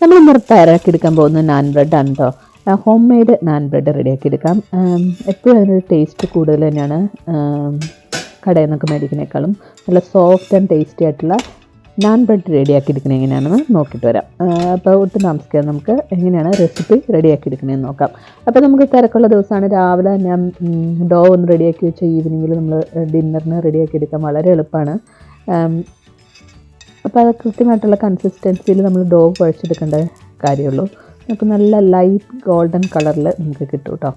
നമ്മളിന്ന് തയ്യാറാക്കി എടുക്കാൻ പോകുന്ന നാൻ ബ്രെഡാണ് കേട്ടോ. ഹോം മെയ്ഡ് നാൻ ബ്രെഡ് റെഡിയാക്കി എടുക്കാം. എപ്പോഴും അതിനൊരു ടേസ്റ്റ് കൂടുതൽ തന്നെയാണ് കടയിൽ നിന്നൊക്കെ മേടിക്കുന്നേക്കാളും. നല്ല സോഫ്റ്റ് ആൻഡ് ടേസ്റ്റി ആയിട്ടുള്ള നാൻ ബ്രെഡ് റെഡിയാക്കി എടുക്കുന്നത് എങ്ങനെയാണെന്ന് നോക്കിയിട്ട് വരാം. അപ്പോൾ ഒട്ടും താമസിക്കാതെ നമുക്ക് എങ്ങനെയാണ് റെസിപ്പി റെഡിയാക്കി എടുക്കുന്നതെന്ന് നോക്കാം. അപ്പോൾ നമുക്ക് തിരക്കുള്ള ദിവസമാണ്. രാവിലെ ഞാൻ ഡോ ഒന്ന് റെഡിയാക്കി വെച്ച ഈവനിങ്ങിൽ നമ്മൾ ഡിന്നറിന് റെഡിയാക്കി എടുക്കാൻ വളരെ എളുപ്പമാണ്. അപ്പോൾ അത് കൃത്യമായിട്ടുള്ള കൺസിസ്റ്റൻസിയിൽ നമ്മൾ ഡോ കുഴച്ചെടുക്കേണ്ട കാര്യമുള്ളൂ. നമുക്ക് നല്ല ലൈറ്റ് ഗോൾഡൻ കളറിൽ നമുക്ക് കിട്ടും കേട്ടോ.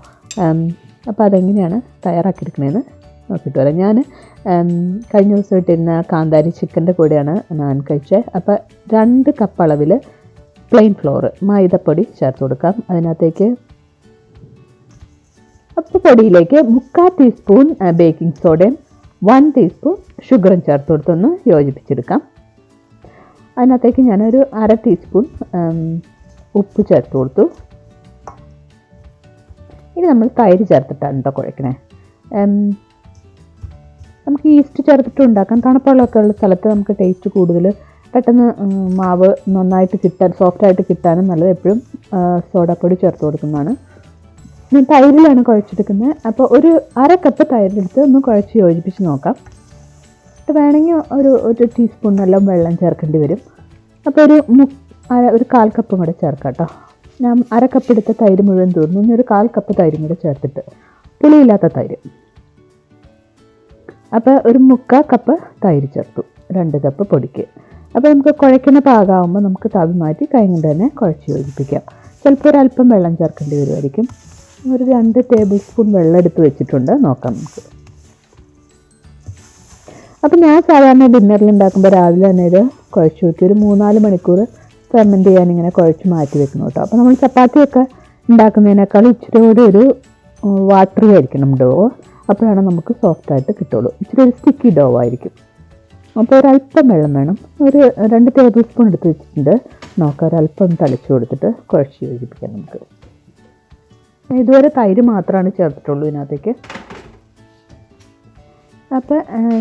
അപ്പോൾ അതെങ്ങനെയാണ് തയ്യാറാക്കിയെടുക്കുന്നതെന്ന് നോക്കിയിട്ട് വരാം. ഞാൻ കഴിഞ്ഞ ദിവസം ഇട്ടിരുന്ന കാന്താരി ചിക്കൻ്റെ കൂടെയാണ് ഞാൻ കഴിച്ചത്. അപ്പോൾ 2 കപ്പ് അളവിൽ പ്ലെയിൻ ഫ്ലോർ മൈദപ്പൊടി ചേർത്ത് കൊടുക്കാം. അതിനകത്തേക്ക് അപ്പോൾ പൊടിയിലേക്ക് 3/4 ടീസ്പൂൺ ബേക്കിംഗ് സോഡയും 1 ടീസ്പൂൺ ഷുഗറും ചേർത്ത് കൊടുത്തൊന്ന് യോജിപ്പിച്ചെടുക്കാം. അതിനകത്തേക്ക് ഞാനൊരു 1/2 ടീസ്പൂൺ ഉപ്പ് ചേർത്ത് കൊടുത്തു. ഇനി നമ്മൾ തൈര് ചേർത്തിട്ടാണ് കേട്ടോ കുഴക്കണേ. നമുക്ക് ഈസ്റ്റ് ചേർത്തിട്ട് ഉണ്ടാക്കാം. തണുപ്പുള്ളൊക്കെ ഉള്ള സ്ഥലത്ത് നമുക്ക് ടേസ്റ്റ് കൂടുതൽ പെട്ടെന്ന് മാവ് നന്നായിട്ട് കിട്ടാൻ സോഫ്റ്റായിട്ട് കിട്ടാനും നല്ലത് എപ്പോഴും സോഡാപ്പൊടി ചേർത്ത് കൊടുക്കുന്നതാണ്. ഞാൻ തൈരിലാണ് കുഴച്ചെടുക്കുന്നത്. അപ്പോൾ ഒരു 1/2 കപ്പ് തൈരെടുത്ത് ഒന്ന് കുഴച്ച് യോജിപ്പിച്ച് നോക്കാം. വേണമെങ്കിൽ ഒരു ടീസ്പൂൺ നല്ല വെള്ളം ചേർക്കേണ്ടി വരും. അപ്പോൾ ഒരു 1/4 കപ്പും കൂടെ ചേർക്കാം കേട്ടോ. ഞാൻ 1/2 കപ്പ് എടുത്ത തൈര് മുഴുവൻ തീർന്നു. ഇനി ഒരു 1/4 കപ്പ് തൈരും കൂടെ ചേർത്തിട്ട്, പുളിയില്ലാത്ത തൈര്. അപ്പോൾ ഒരു 3/4 കപ്പ് തൈര് ചേർത്തു 2 കപ്പ് പൊടിക്ക്. അപ്പോൾ നമുക്ക് കുഴയ്ക്കുന്ന പാകമാകുമ്പോൾ നമുക്ക് തവി മാറ്റി കൈ കൊണ്ട് തന്നെ കുഴച്ച് യോജിപ്പിക്കാം. ചിലപ്പോൾ ഒരല്പം വെള്ളം ചേർക്കേണ്ടി വരുമായിരിക്കും. ഒരു 2 ടേബിൾ സ്പൂൺ വെള്ളം എടുത്ത് വെച്ചിട്ടുണ്ട്. നോക്കാം നമുക്ക്. അപ്പോൾ ഞാൻ സാധാരണ ഡിന്നറിൽ ഉണ്ടാക്കുമ്പോൾ രാവിലെ തന്നെ ഇത് കുഴച്ച് വെക്കും. ഒരു 3-4 മണിക്കൂർ ഫെർമെൻറ്റ് ചെയ്യാൻ ഇങ്ങനെ കുഴച്ച് മാറ്റി വെക്കണം കേട്ടോ. അപ്പോൾ നമ്മൾ ചപ്പാത്തിയൊക്കെ ഉണ്ടാക്കുന്നതിനേക്കാളും ഇച്ചിരി കൂടി ഒരു വാട്ടറി ആയിരിക്കണം ഡോ. അപ്പോഴാണ് നമുക്ക് സോഫ്റ്റായിട്ട് കിട്ടുള്ളൂ. ഇച്ചിരി ഒരു സ്റ്റിക്കി ഡോ ആയിരിക്കും. അപ്പോൾ ഒരല്പം വെള്ളം വേണം. ഒരു 2 ടേബിൾ സ്പൂൺ എടുത്ത് വെച്ചിട്ടുണ്ട്. നോക്കാം, ഒരല്പം തളിച്ച് കൊടുത്തിട്ട് കുഴച്ച് യോജിപ്പിക്കാം നമുക്ക്. ഇതുവരെ തൈര് മാത്രമാണ് ചേർത്തിട്ടുള്ളൂ ഇതിനകത്തേക്ക്. അപ്പോൾ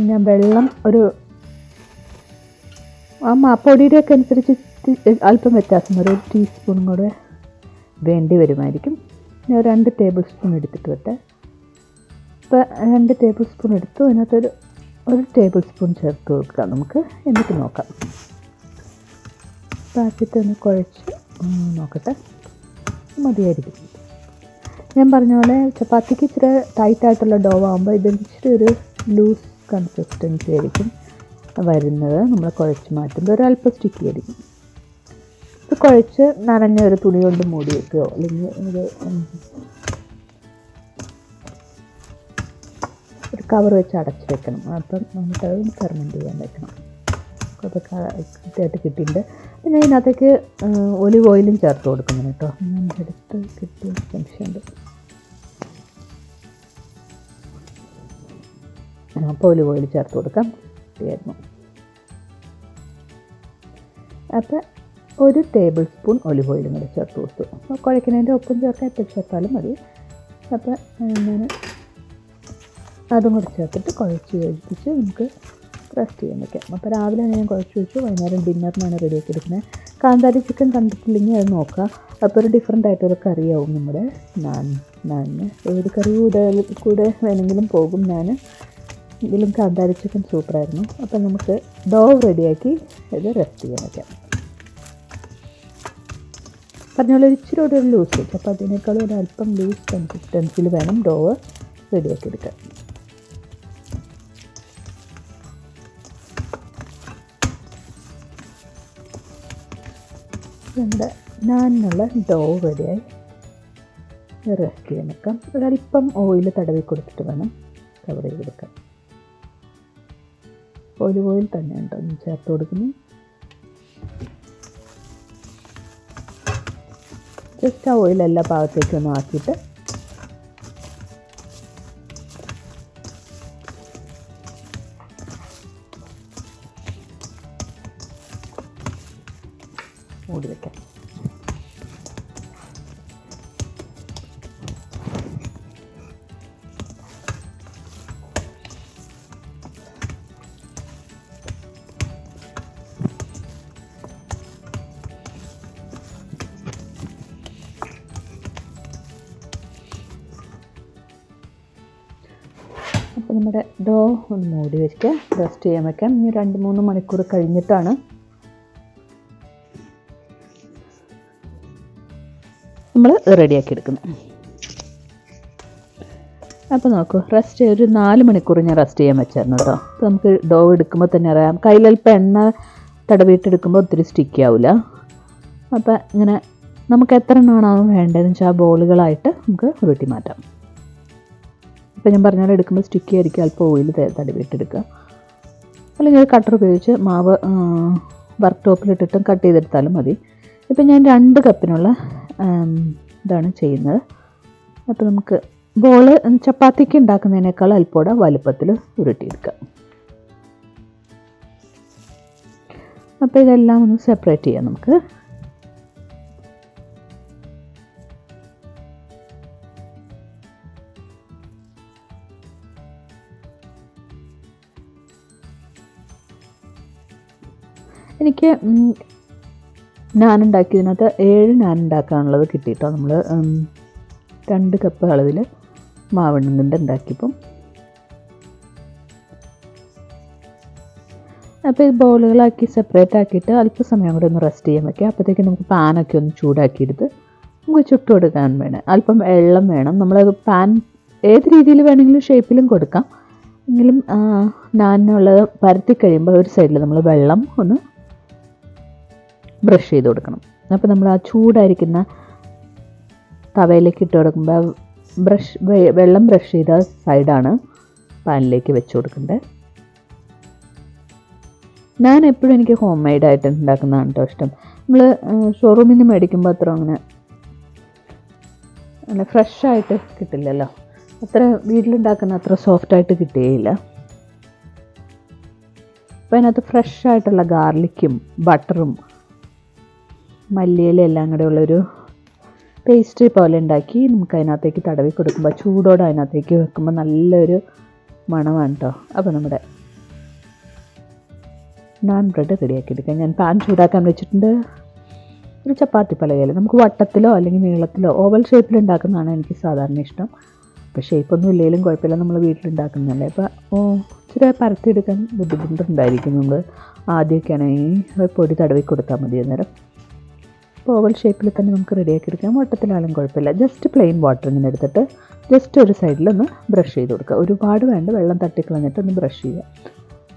ഞാൻ വെള്ളം ഒരു പൊടിയുടെയൊക്കെ അനുസരിച്ച് അല്പം വ്യത്യാസം, ഒരു ടീസ്പൂണും കൂടെ വേണ്ടി വരുമായിരിക്കും. ഞാൻ 2 ടേബിൾ സ്പൂൺ എടുത്തിട്ട് വരട്ടെ. ഇപ്പോൾ 2 ടേബിൾ സ്പൂൺ എടുത്തു. അതിനകത്തൊരു 1 ടേബിൾ സ്പൂൺ ചേർത്ത് കൊടുക്കാം നമുക്ക്. എന്നിട്ട് നോക്കാം. ബാക്കിയിട്ട് ഒന്ന് കുഴച്ച് നോക്കട്ടെ, മതിയായിരിക്കും. ഞാൻ പറഞ്ഞ പോലെ ചപ്പാത്തിക്ക് ഇച്ചിരി ടൈറ്റായിട്ടുള്ള ഡോ ആകുമ്പോൾ ഇതിന് ഇച്ചിരി ഒരു ലൂസ് കൺസിസ്റ്റൻസി ആയിരിക്കും വരുന്നത്. നമ്മൾ കുഴച്ച് മാറ്റുമ്പോൾ ഒരല്പം സ്റ്റിക്കി ആയിരിക്കും. ഇത് കുഴച്ച് നനഞ്ഞ ഒരു തുണി കൊണ്ട് മൂടി വെക്കുകയോ അല്ലെങ്കിൽ ഒരു കവർ വെച്ച് അടച്ച് വെക്കണം. അപ്പം നമുക്കത് ഫെർമെൻറ്റ് ചെയ്യാൻ വെക്കണം. അപ്പോൾ കൃത്യമായിട്ട് കിട്ടിയിട്ടുണ്ട്. പിന്നെ ഇതിനകത്തേക്ക് ഒലിവ് ഓയിലും ചേർത്ത് കൊടുക്കണം കേട്ടോ. ഞാൻ എടുത്ത് കിട്ടിയ സംശയമുണ്ട്. അപ്പോൾ ഒലിവ് ഓയിൽ ചേർത്ത് കൊടുക്കാം. കിട്ടിയായിരുന്നു. അപ്പോൾ 1 ടേബിൾ സ്പൂൺ ഒലിവ് ഓയിലും കൂടെ ചേർത്ത് കൊടുത്തു. അപ്പോൾ കുഴക്കുന്നതിൻ്റെ ഒപ്പം ചേർക്കാൻ എപ്പോൾ ചേർത്താലും മതി. അപ്പോൾ ഞാൻ അതും കൂടെ ചേർത്തിട്ട് കുഴച്ച് യോജിപ്പിച്ച് നമുക്ക് റെസ്റ്റ് ചെയ്യാൻ വയ്ക്കാം. അപ്പോൾ രാവിലെ ഞാൻ കുഴച്ച് വെച്ചു. വൈകുന്നേരം ഡിന്നറിനാണ് റെഡിയാക്കി എടുക്കുന്നത്. കാന്താരി ചിക്കൻ കണ്ടിട്ടില്ലെങ്കിൽ അത് നോക്കുക. അപ്പോൾ ഒരു ഡിഫറെൻ്റ് ആയിട്ടൊരു കറിയാവും നമ്മുടെ നാനിന്. ഏത് കറി കൂടെ വേണമെങ്കിലും പോകും. ഇതിലും കാന്താരി ചിക്കൻ സൂപ്പറായിരുന്നു. അപ്പോൾ നമുക്ക് ഡോ റെഡിയാക്കി ഇത് റെസ്റ്റ് ചെയ്യാൻ വയ്ക്കാം. പറഞ്ഞ ഇച്ചിരി കൂടെ ഒരു ലൂസ്, അപ്പോൾ അതിനേക്കാളും ഒരല്പം ലൂസ് കൺസിസ്റ്റൻസിയിൽ വേണം ഡോ റെഡിയാക്കി എടുക്കാൻ. നമ്മുടെ നാനിനുള്ള ഡോ റെഡിയായി റെസ്റ്റ് ചെയ്യാൻ വെക്കാം. ഒരല്പം ഓയിൽ തടവി കൊടുത്തിട്ട് വേണം കവർ ചെയ്തെടുക്കാം. ഒലിവ് ഓയിൽ തന്നെ ഉണ്ടോ ചേർത്ത് കൊടുക്കുന്നു. ജസ്റ്റ് ആ ഓയിൽ എല്ലാ ഭാഗത്തേക്കൊന്നും ആക്കിയിട്ട് മൂടി വയ്ക്കാം. അപ്പോൾ നമ്മുടെ ഡോ ഒന്ന് മൂടി വയ്ക്കുക, റെസ്റ്റ് ചെയ്യാൻ വയ്ക്കാം. ഇനി 2-3 മണിക്കൂർ കഴിഞ്ഞിട്ടാണ് നമ്മൾ റെഡിയാക്കി എടുക്കുന്നത്. അപ്പോൾ നോക്കൂ, ഒരു 4 മണിക്കൂർ ഞാൻ റെസ്റ്റ് ചെയ്യാൻ വെച്ചായിരുന്നു കേട്ടോ. അപ്പോൾ നമുക്ക് ഡോ എടുക്കുമ്പോൾ തന്നെ അറിയാം, കയ്യിലൽപ്പം എണ്ണ തടവിട്ടെടുക്കുമ്പോൾ ഒത്തിരി സ്റ്റിക്കി ആവില്ല. അപ്പോൾ ഇങ്ങനെ നമുക്ക് എത്ര എണ്ണമാണോ വേണ്ടതെന്ന് വെച്ചാൽ ആ ബോളുകളായിട്ട് നമുക്ക് ഉരുട്ടി മാറ്റാം. ഇപ്പോൾ ഞാൻ പറഞ്ഞാൽ എടുക്കുമ്പോൾ സ്റ്റിക്കി ആയിരിക്കും, അല്പം ഓയിൽ തടവിട്ടെടുക്കുക. അല്ലെങ്കിൽ ഒരു കട്ടർ ഉപയോഗിച്ച് മാവ് വർക്ക് ടോപ്പിലിട്ടിട്ടും കട്ട് ചെയ്തെടുത്താലും മതി. ഇപ്പം ഞാൻ 2 കപ്പിനുള്ള ഇതാണ് ചെയ്യുന്നത്. അപ്പോൾ നമുക്ക് ബോള് ചപ്പാത്തിക്ക് ഉണ്ടാക്കുന്നതിനേക്കാൾ അല്പം വലുപ്പത്തിൽ ഉരുട്ടിയെടുക്കുക. അപ്പോൾ ഇതെല്ലാം ഒന്ന് സെപ്പറേറ്റ് ചെയ്യാം നമുക്ക്. എനിക്ക് നാൻ ഉണ്ടാക്കിയതിനകത്ത് 7 നാൻ ഉണ്ടാക്കാനുള്ളത് കിട്ടിയിട്ടോ. നമ്മൾ 2 കപ്പ് അളവിൽ മാവെണ്ണ ഉണ്ടാക്കിയപ്പം. അപ്പോൾ ഈ ബോളുകളാക്കി സെപ്പറേറ്റ് ആക്കിയിട്ട് അല്പസമയം കൂടെ ഒന്ന് റെസ്റ്റ് ചെയ്യാൻ വയ്ക്കുക. അപ്പോഴത്തേക്ക് നമുക്ക് പാനൊക്കെ ഒന്ന് ചൂടാക്കിയെടുത്ത് നമുക്ക് ചുട്ടു കൊടുക്കാൻ വേണം. അല്പം വെള്ളം വേണം. നമ്മൾ പാൻ ഏത് രീതിയിൽ വേണമെങ്കിലും ഷേപ്പിലും കൊടുക്കാം. എങ്കിലും നാനിനുള്ളത് പരത്തി കഴിയുമ്പോൾ ഒരു സൈഡിൽ നമ്മൾ വെള്ളം ഒന്ന് ബ്രഷ് ചെയ്ത് കൊടുക്കണം. അപ്പോൾ നമ്മൾ ആ ചൂടായിരിക്കുന്ന തവയിലേക്ക് ഇട്ട് കൊടുക്കുമ്പോൾ വെള്ളം ബ്രഷ് ചെയ്ത സൈഡാണ് പാനിലേക്ക് വെച്ച് കൊടുക്കേണ്ടത്. ഞാൻ എപ്പോഴും എനിക്ക് ഹോം മെയ്ഡായിട്ട് ഉണ്ടാക്കുന്നതാണ് കേട്ടോ ഇഷ്ടം. നമ്മൾ ഷോറൂമിൽ നിന്ന് മേടിക്കുമ്പോൾ അത്ര അങ്ങനെ ഫ്രഷായിട്ട് കിട്ടില്ലല്ലോ. അത്ര വീട്ടിലുണ്ടാക്കുന്ന അത്ര സോഫ്റ്റായിട്ട് കിട്ടുകയില്ല. അപ്പോൾ അതിനകത്ത് ഫ്രഷായിട്ടുള്ള ഗാർലിക്കും ബട്ടറും മല്ലിയില എല്ലാം കൂടെ ഉള്ളൊരു പേസ്റ്റ് പോലെ ഉണ്ടാക്കി നമുക്ക് അതിനകത്തേക്ക് തടവി കൊടുക്കുമ്പോൾ ചൂടോടെ അതിനകത്തേക്ക് വെക്കുമ്പോൾ നല്ലൊരു മണമാണ് കേട്ടോ. അപ്പോൾ നമ്മുടെ നാൻ ബ്രെഡ് റെഡിയാക്കി എടുക്കാം. ഞാൻ പാൻ ചൂടാക്കാൻ വെച്ചിട്ടുണ്ട്. ഒരു ചപ്പാത്തി പലകയിൽ നമുക്ക് വട്ടത്തിലോ അല്ലെങ്കിൽ നീളത്തിലോ ഓവൽ ഷേപ്പിൽ ഉണ്ടാക്കുന്നതാണ് എനിക്ക് സാധാരണ ഇഷ്ടം. അപ്പോൾ ഷേപ്പൊന്നും ഇല്ലെങ്കിലും കുഴപ്പമില്ല, നമ്മൾ വീട്ടിലുണ്ടാക്കുന്നതല്ലേ. അപ്പോൾ ഇച്ചിരി പരത്തിയെടുക്കാൻ ബുദ്ധിമുട്ടുണ്ടായിരിക്കും. നമ്മൾ ആദ്യമൊക്കെ ആണെങ്കിൽ പൊടി തടവി കൊടുത്താൽ മതി. അന്നേരം ഓവൽ ഷേപ്പിൽ തന്നെ നമുക്ക് റെഡിയാക്കി എടുക്കാം. വട്ടത്തിലായാലും കുഴപ്പമില്ല. ജസ്റ്റ് പ്ലെയിൻ വാട്ടർ ഇങ്ങനെ എടുത്തിട്ട് ജസ്റ്റ് ഒരു സൈഡിലൊന്ന് ബ്രഷ് ചെയ്ത് കൊടുക്കുക. ഒരുപാട് വേണ്ട, വെള്ളം തട്ടിക്കളഞ്ഞിട്ട് ഒന്ന് ബ്രഷ് ചെയ്യുക.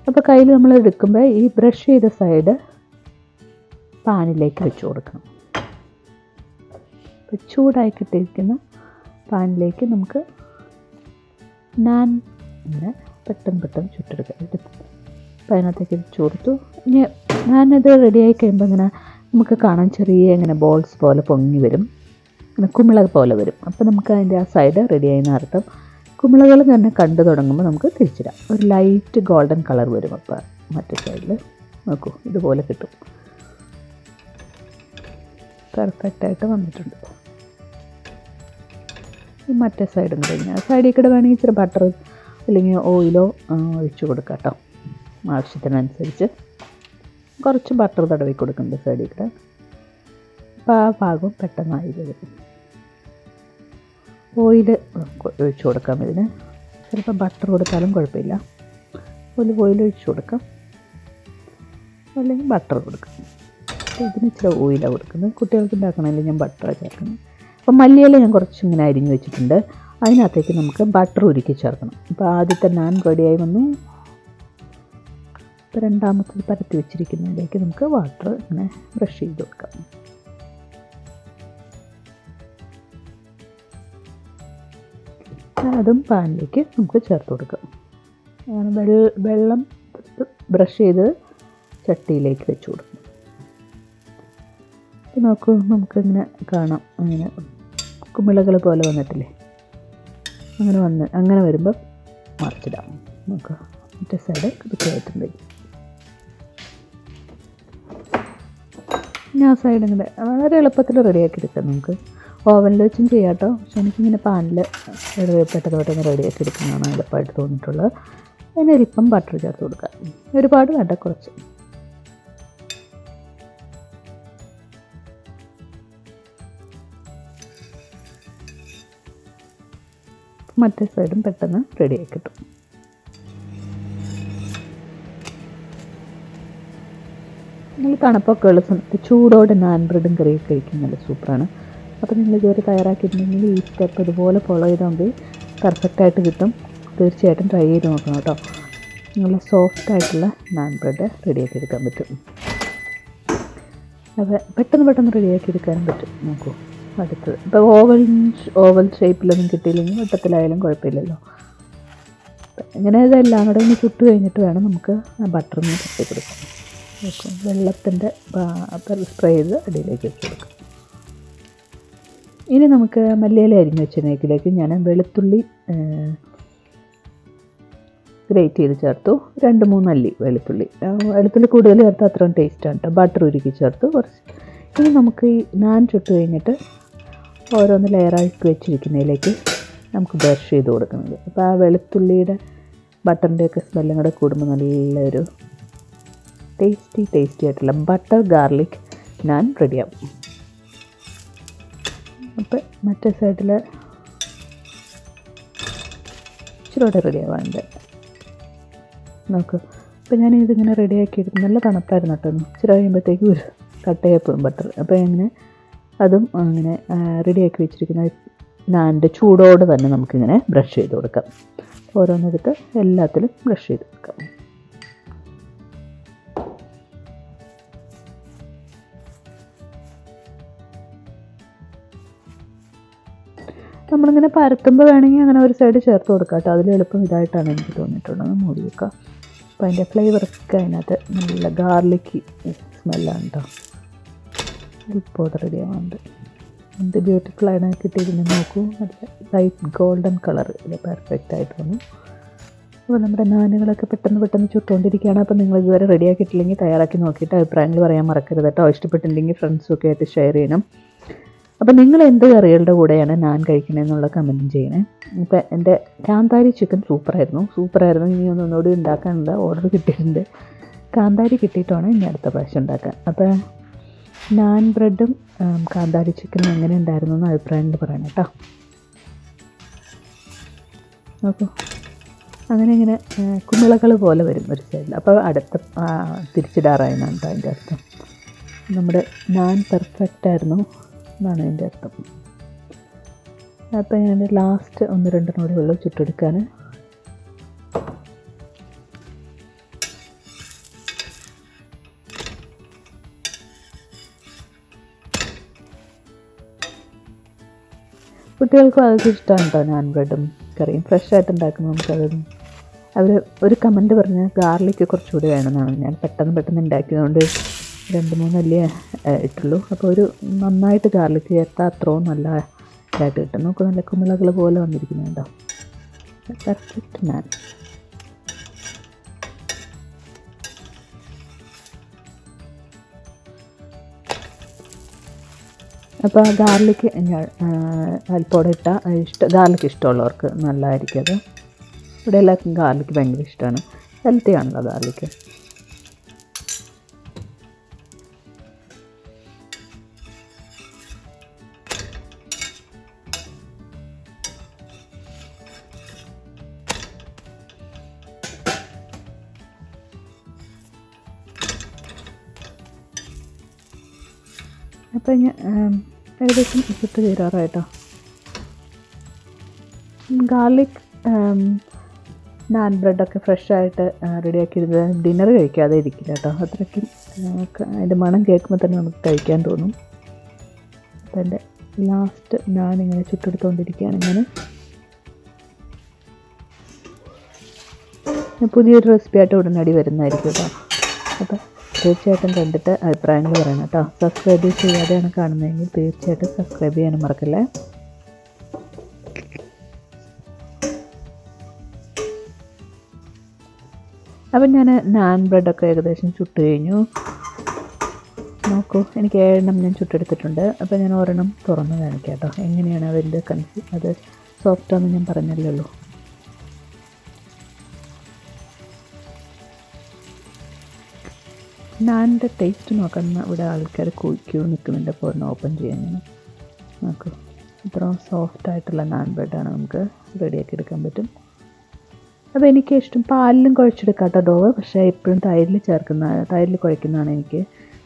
അപ്പോൾ കയ്യിൽ നമ്മൾ എടുക്കുമ്പോൾ ഈ ബ്രഷ് ചെയ്ത സൈഡ് പാനിലേക്ക് വെച്ച് കൊടുക്കണം. അപ്പോൾ ചൂടായി കിട്ടിയിരിക്കുന്ന പാനിലേക്ക് നമുക്ക് നാൻ ഇങ്ങനെ പെട്ടെന്ന് ചുട്ടെടുക്കുക. അപ്പോൾ അതിനകത്തേക്ക് വെച്ച് കൊടുത്തു. ഇനി ഞാനത് റെഡിയായി കഴിയുമ്പോൾ ഇങ്ങനെ നമുക്ക് കാണാൻ ചെറിയ ഇങ്ങനെ ബോൾസ് പോലെ പൊങ്ങി വരും, ഇങ്ങനെ കുമിള പോലെ വരും. അപ്പോൾ നമുക്ക് അതിൻ്റെ ആ സൈഡ് റെഡിയായെന്ന് അർത്ഥം. കുമിളകൾ തന്നെ കണ്ടു തുടങ്ങുമ്പോൾ നമുക്ക് തിരിച്ചിടാം. ഒരു ലൈറ്റ് ഗോൾഡൻ കളർ വരും. അപ്പോൾ മറ്റേ സൈഡിൽ നോക്കൂ, ഇതുപോലെ കിട്ടും. പെർഫെക്റ്റായിട്ട് വന്നിട്ടുണ്ട്. മറ്റേ സൈഡും കൂടെ ഇങ്ങനെ സൈഡിൽ കൂടെ വേണമെങ്കിൽ ഇച്ചിരി ബട്ടർ അല്ലെങ്കിൽ ഓയിലോ ഒഴിച്ച് കൊടുക്കാം കേട്ടോ. ആവശ്യത്തിനനുസരിച്ച് കുറച്ച് ബട്ടർ തടവി കൊടുക്കുന്നുണ്ട് സൈഡിൽ കൂടെ. അപ്പോൾ ആ ഭാഗം പെട്ടെന്നായി വരും. ഓയിൽ ഒഴിച്ച് കൊടുക്കാം. ഇതിന് ചിലപ്പോൾ ബട്ടർ കൊടുത്താലും കുഴപ്പമില്ല. ഓയിൽ ഒഴിച്ച് കൊടുക്കാം, അല്ലെങ്കിൽ ബട്ടർ കൊടുക്കാം. അപ്പോൾ ഇതിന് ഇച്ചിരി ഓയിലാണ് കൊടുക്കുന്നത്. കുട്ടികൾക്ക് ഉണ്ടാക്കണമെങ്കിൽ ഞാൻ ബട്ടറാണ് ചേർക്കുന്നത്. അപ്പോൾ മല്ലിയില ഞാൻ കുറച്ചിങ്ങനെ അരിഞ്ഞ് വെച്ചിട്ടുണ്ട്. അതിനകത്തേക്ക് നമുക്ക് ബട്ടർ ഉരുക്കി ചേർക്കണം. അപ്പോൾ ആദ്യത്തെ നാൻ റെഡിയായി വന്നു. ഇപ്പോൾ രണ്ടാമത്തത് പരത്തി വെച്ചിരിക്കുന്നതിലേക്ക് നമുക്ക് വാട്ടർ ഇങ്ങനെ ബ്രഷ് ചെയ്ത് കൊടുക്കാം. അതും പാനിലേക്ക് നമുക്ക് ചേർത്ത് കൊടുക്കാം. അങ്ങനെ വെള്ളം ബ്രഷ് ചെയ്ത് ചട്ടിയിലേക്ക് വെച്ച് കൊടുക്കും. അപ്പോൾ നോക്കൂ, നമുക്കിങ്ങനെ കാണാം, അങ്ങനെ കുമിളകൾ പോലെ വന്നിട്ടില്ലേ. അങ്ങനെ വരുമ്പോൾ മറിച്ചിടാം. നോക്കുക, മറ്റേ സൈഡ് കൃത്യമായിട്ടുണ്ട്. ആ സൈഡ് ഇങ്ങനെ വളരെ എളുപ്പത്തിൽ റെഡിയാക്കി എടുക്കാം. നമുക്ക് ഓവനിൽ വെച്ചും ചെയ്യാം കേട്ടോ. പക്ഷെ എനിക്കിങ്ങനെ പാനിൽ പെട്ടതോട്ടൊന്ന് റെഡിയാക്കി എടുക്കുന്നതാണ് എളുപ്പമായിട്ട് തോന്നിയിട്ടുള്ളത്. അതിന് അല്പം ബട്ടർ ചേർത്ത് കൊടുക്കാം. ഒരുപാട് വേണ്ട, കുറച്ച്. മറ്റേ സൈഡും പെട്ടെന്ന് റെഡിയാക്കി കിട്ടും. നല്ല തണുപ്പൊക്കെ ഉള്ള സമയത്ത് ചൂടോടെ നാൻ ബ്രെഡും കറിയൊക്കെ കഴിക്കാൻ നല്ല സൂപ്പറാണ്. അപ്പോൾ നിങ്ങൾ ഇതുവരെ തയ്യാറാക്കിയിട്ടുണ്ടെങ്കിൽ ഈ സ്റ്റെപ്പ് ഇതുപോലെ ഫോളോ ചെയ്താൽ പെർഫെക്റ്റായിട്ട് കിട്ടും. തീർച്ചയായിട്ടും ട്രൈ ചെയ്ത് നോക്കണം കേട്ടോ. നല്ല സോഫ്റ്റായിട്ടുള്ള നാൻ ബ്രെഡ് റെഡിയാക്കി എടുക്കാൻ പറ്റും. അപ്പോൾ പെട്ടെന്ന് റെഡിയാക്കി എടുക്കാനും പറ്റും. നോക്കൂ അടുത്തത്. ഇപ്പോൾ ഓവൽ ഷേപ്പിലൊന്നും കിട്ടിയില്ലെങ്കിൽ വട്ടത്തിലായാലും കുഴപ്പമില്ലല്ലോ. ഇങ്ങനെ ഇതെല്ലാം കൂടെ ഒന്ന് ചുട്ട് കഴിഞ്ഞിട്ട് വേണം നമുക്ക് ആ ബട്ടറിന് തട്ടി കൊടുക്കാം. നോക്കും വെള്ളത്തിൻ്റെ സ്പ്രേ ചെയ്ത് അടിയിലേക്ക് വെച്ച് കൊടുക്കാം. ഇനി നമുക്ക് മല്ലിയില അരിഞ്ഞ് വെച്ചതിലേക്ക് ഞാൻ വെളുത്തുള്ളി ഗ്രേറ്റ് ചെയ്ത് ചേർത്തു. 2-3 അല്ലി വെളുത്തുള്ളി കൂടുതൽ ചേർത്ത് അത്രയും ടേസ്റ്റാണ് കേട്ടോ. ബട്ടർ ഉരുക്കി ചേർത്തു കുറച്ച്. ഇനി നമുക്ക് ഈ നാൻ ചുട്ട് കഴിഞ്ഞിട്ട് ഓരോന്ന് ലെയറാക്കി വെച്ചിരിക്കുന്നതിലേക്ക് നമുക്ക് ബ്രഷ് ചെയ്ത് കൊടുക്കുന്നത്. അപ്പോൾ ആ വെളുത്തുള്ളിയുടെ ബട്ടറിൻ്റെയൊക്കെ സ്മെല്ലും കൂടെ കൂടുമ്പോൾ നല്ലൊരു ടേസ്റ്റി ആയിട്ടുള്ള ബട്ടർ ഗാർലിക് നാൻ റെഡിയാവും. അപ്പോൾ മറ്റേ സൈഡിൽ ഇച്ചിരി റെഡിയാവാറുണ്ട്. നോക്ക്. അപ്പോൾ ഞാനിതിങ്ങനെ റെഡിയാക്കി എടുക്കും. നല്ല തണുപ്പായിരുന്നു കേട്ടോ. ഇച്ചിരി കഴിയുമ്പോഴത്തേക്ക് ഒരു കട്ടയായിപ്പോവും ബട്ടർ. അപ്പോൾ അങ്ങനെ അതും അങ്ങനെ റെഡിയാക്കി വെച്ചിരിക്കുന്ന നാൻ്റെ ചൂടോടെ തന്നെ നമുക്കിങ്ങനെ ബ്രഷ് ചെയ്ത് കൊടുക്കാം. ഓരോന്നെടുത്ത് എല്ലാത്തിലും ബ്രഷ് ചെയ്ത് കൊടുക്കാം. നമ്മളിങ്ങനെ പരത്തുമ്പോൾ വേണമെങ്കിൽ അങ്ങനെ ഒരു സൈഡ് ചേർത്ത് കൊടുക്കാം കേട്ടോ. അതിൽ എളുപ്പം ഇതായിട്ടാണ് എനിക്ക് തോന്നിയിട്ടുള്ളത്. മൂടി വെക്കാം. അപ്പോൾ അതിൻ്റെ ഫ്ലേവറൊക്കെ അതിനകത്ത് നല്ല ഗാർലിക്ക് സ്മെല്ലാണ് കേട്ടോ. ഇപ്പോൾ റെഡിയാവുന്നുണ്ട്. എന്ത് ബ്യൂട്ടിഫുള്ളാണ് കിട്ടിയിരുന്നത് നോക്കൂ. നല്ല ലൈറ്റ് ഗോൾഡൻ കളർ ഇത് പെർഫെക്റ്റ് ആയിട്ട് വന്നു. അപ്പോൾ നമ്മുടെ നാനുകളൊക്കെ പെട്ടെന്ന് ചുട്ടുകൊണ്ടിരിക്കുകയാണ്. അപ്പോൾ നിങ്ങൾ ഇതുവരെ റെഡിയാക്കിയിട്ടില്ലെങ്കിൽ തയ്യാറാക്കി നോക്കിയിട്ട് അഭിപ്രായങ്ങൾ പറയാൻ മറക്കരുത് കേട്ടോ. ഇഷ്ടപ്പെട്ടിട്ടുണ്ടെങ്കിൽ ഫ്രണ്ട്സൊക്കെ ആയിട്ട് ഷെയർ ചെയ്യണം. അപ്പോൾ നിങ്ങൾ എന്ത് കറികളുടെ കൂടെയാണ് നാൻ കഴിക്കണമെന്നുള്ള കമൻറ്റും ചെയ്യണേ. ഇപ്പോൾ എൻ്റെ കാന്താരി ചിക്കൻ സൂപ്പറായിരുന്നു. ഇനി ഒന്നുകൂടി ഉണ്ടാക്കാനുണ്ട്. ഓർഡർ കിട്ടിയിട്ടുണ്ട്. കാന്താരി കിട്ടിയിട്ടാണ് ഇനി അടുത്ത പ്രാവശ്യം ഉണ്ടാക്കാൻ. അപ്പോൾ നാൻ ബ്രെഡും കാന്താരി ചിക്കനും എങ്ങനെ ഉണ്ടായിരുന്നു എന്ന് അഭിപ്രായങ്ങൾ പറയണം കേട്ടോ. നോക്കൂ അങ്ങനെ കുമിളകൾ പോലെ വരും ഒരു സൈഡിൽ. അപ്പോൾ അടുത്ത തിരിച്ചിടാറായെന്നാണ് കേട്ടോ അതിൻ്റെ അർത്ഥം. നമ്മുടെ നാൻ പെർഫെക്റ്റായിരുന്നു എന്നാണ് എൻ്റെ അർത്ഥം. അപ്പോൾ ഞാൻ ലാസ്റ്റ് 1-2 കൂടി ഉള്ളു ചുട്ടെടുക്കാൻ. കുട്ടികൾക്കും അതൊക്കെ ഇഷ്ടമാണ് കേട്ടോ. നാൻ ബ്രെഡും കറിയും ഫ്രഷായിട്ട് ഉണ്ടാക്കുമ്പോൾ നമുക്കതൊന്നും അവർ ഒരു കമൻറ്റ് പറഞ്ഞാൽ ഗാർലിക്ക് കുറച്ചുകൂടി വേണമെന്നാണ്. ഞാൻ പെട്ടെന്ന് ഉണ്ടാക്കിയതുകൊണ്ട് 2-3 അല്ലിയേ ഇട്ടുള്ളൂ. അപ്പോൾ ഒരു നന്നായിട്ട് ഗാർലിക്ക് ചേർത്താൽ അത്രയും നല്ല ഇതായിട്ട് കിട്ടും. നമുക്ക് നല്ല കുമിളകൾ പോലെ വന്നിരിക്കുന്നുണ്ടോ. പെർഫെക്റ്റ് നാൻ. അപ്പോൾ ആ ഗാർലിക്ക് അല്പോടെ ഇട്ടാൽ ഗാർലിക്ക് ഇഷ്ടമുള്ളവർക്ക് നല്ലതായിരിക്കും അത്. ഇവിടെ എല്ലാവർക്കും ഗാർലിക്ക് ഭയങ്കര ഇഷ്ടമാണ്. ഹെൽത്തി ആണല്ലോ ഗാർലിക്ക്. അപ്പോൾ ഞാൻ ഏകദേശം ചുട്ട് തീരാറായിട്ടോ. ഗാർലിക് നാൻ ബ്രെഡൊക്കെ ഫ്രഷായിട്ട് റെഡിയാക്കിയിരുന്നത് ഡിന്നർ കഴിക്കാതെ ഇരിക്കില്ല കേട്ടോ. അത്രയ്ക്കും അതിൻ്റെ മണം കേൾക്കുമ്പോൾ തന്നെ നമുക്ക് കഴിക്കാൻ തോന്നും. അപ്പോൾ എൻ്റെ ലാസ്റ്റ് നാനിങ്ങനെ ചുട്ടെടുത്തുകൊണ്ടിരിക്കുകയാണ്. ഇങ്ങനെ പുതിയൊരു റെസിപ്പിയായിട്ട് ഉടനടി വരുന്നതായിരിക്കും കേട്ടോ. അപ്പോൾ തീർച്ചയായിട്ടും കണ്ടിട്ട് അഭിപ്രായങ്ങൾ പറയണം കേട്ടോ. സബ്സ്ക്രൈബ് ചെയ്യാതെയാണ് കാണുന്നതെങ്കിൽ തീർച്ചയായിട്ടും സബ്സ്ക്രൈബ് ചെയ്യാനും മറക്കല്ലേ. അപ്പം ഞാൻ നാൻ ബ്രെഡൊക്കെ ഏകദേശം ചുട്ട് കഴിഞ്ഞു. നോക്കൂ, എനിക്ക് 7 ഞാൻ ചുട്ടെടുത്തിട്ടുണ്ട്. അപ്പോൾ ഞാൻ ഒരെണ്ണം തുറന്ന് കാണിക്കാം കേട്ടോ. എങ്ങനെയാണ് അതിൻ്റെ അത് സോഫ്റ്റാണെന്ന് ഞാൻ പറഞ്ഞല്ലേ ഉള്ളൂ. നാനിൻ്റെ ടേസ്റ്റ് നോക്കുന്ന ഇവിടെ ആൾക്കാർ ക്യൂ നിൽക്കുന്നുണ്ട്. അപ്പോൾ ഒന്ന് ഓപ്പൺ ചെയ്യാൻ നോക്കൂ. ഇത്രയും സോഫ്റ്റായിട്ടുള്ള നാൻ ബ്രെഡാണ് നമുക്ക് റെഡിയാക്കി എടുക്കാൻ പറ്റും. അപ്പോൾ എനിക്കിഷ്ടം പാലിലും കുഴച്ചെടുക്കാം കേട്ടോ ഡോവ്. പക്ഷേ എപ്പോഴും തൈരിൽ കുഴക്കുന്നതാണ് എനിക്ക്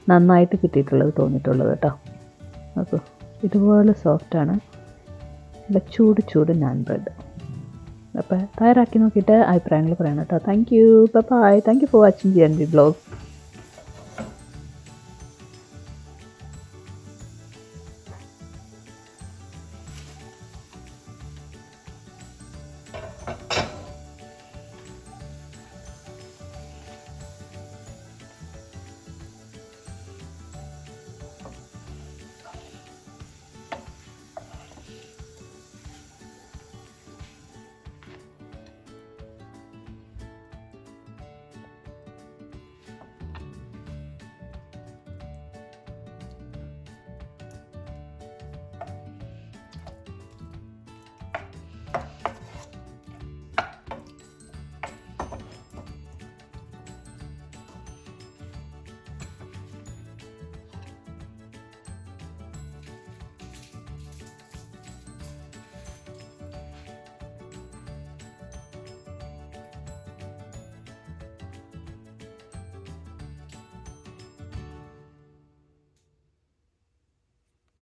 നന്നായിട്ട് കിട്ടിയിട്ടുള്ളത് തോന്നിയിട്ടുള്ളത് കേട്ടോ. അപ്പോൾ ഇതുപോലെ സോഫ്റ്റാണ്. നല്ല ചൂട് നാൻ ബ്രെഡ്. അപ്പോൾ തയ്യാറാക്കി നോക്കിയിട്ട് അഭിപ്രായങ്ങൾ പറയണം കേട്ടോ. Thank you, bye. Thank you for watching GNV vlog.